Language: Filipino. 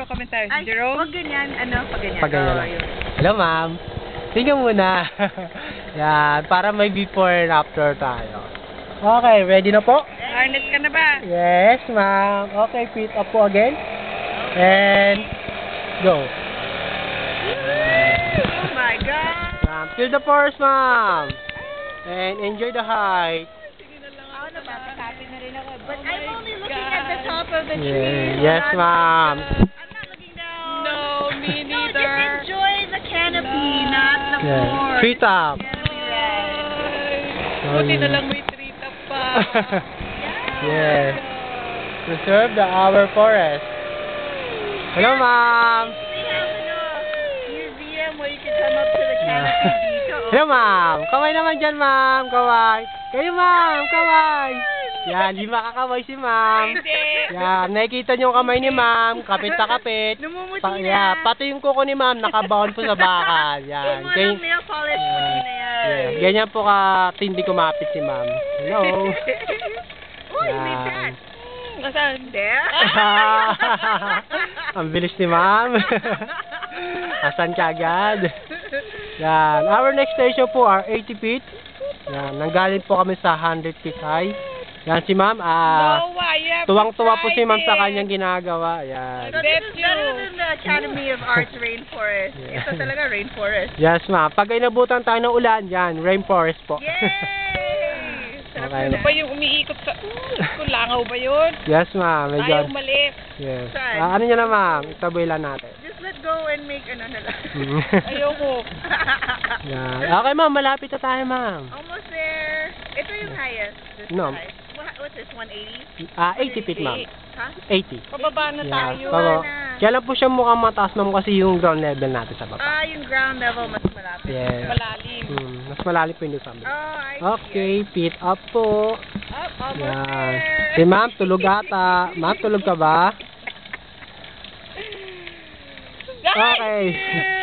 Komentar si Ay, Jerome. huwag ganyan. Ano? Pag ganyan. Pag ganyan Oo, lang. yun. Hello, ma'am. Tingnan muna. Yan, para may before and after tayo. Okay, ready na po? Harness ka na ba? Yes, ma'am. Okay, feet up po again. And go. Oh my God! Ma'am, feel the force, ma'am. And enjoy the height. Ako na ba? Kasapin na rin ako. But I'm only looking at the top of the tree. Yes, ma'am. I'm not looking down. No, me No, neither. just enjoy the canopy, not the floor. Feet up. Canopy ride. Buti na lang may tree top pa. Yes. Preserve the our forest. Hello, ma'am. They have museum where you can come up to the canopy dito. Hello, ma'am. Kaway naman dyan, ma'am. Kaway. Kayo, ma'am. Kaway. Yan, di makakaway si ma'am. Hindi. Yan, nakikita niyo yung kamay ni ma'am. Kapit na kapit. Namumuti Yeah, na. pati yung kuko ni ma'am, nakabaon po sa bakal. Yan. Yung walang nail polish, puti na yan. Yeah. Ganyan po katindi kumapit si ma'am. Hello. Uy, may Yan. chat. Nasaan? There. Ang bilis ni ma'am. Asan ka agad? Yan. Our next station po are 80 feet. Yan. Nanggaling po kami sa 100 feet high. Yan si ma'am. No, I have Tuwang-tuwa po si ma'am sa tried kanyang ginagawa. Yan. So this is better than the Academy of Arts Rainforest. Yeah. Ito talaga rainforest. Yes ma'am. Pag inabutan tayo ng ulan, yan. Rainforest po. Yay! Sarap Okay. yun, Ano ba yung umiikot sa... Kulangaw ba yun? Yes ma'am. Medyo. Ayaw malis. Yes. Saan? Ano nyo na ma'am? Itaboy lang natin. Just let go and make ano na lang. Ayoko. Yan. Okay ma'am. Malapit na tayo ma'am. Almost there. Ito yung highest. This No. high. What's this, 180? 80 feet ma'am. Huh? 80. Pababa na tayo. Pabo. na. Kaya lang po siya mukhang mataas ma'am kasi yung ground level natin sa baba. Yung ground level mas malapit. Yes. Malalim. Mas malalim po yung sa baba. Oh, I see. Okay, feet up po. Up, almost Yan. there. Si ma'am, tulog ata. Ma'am, tulog ka ba? Okay. Guys!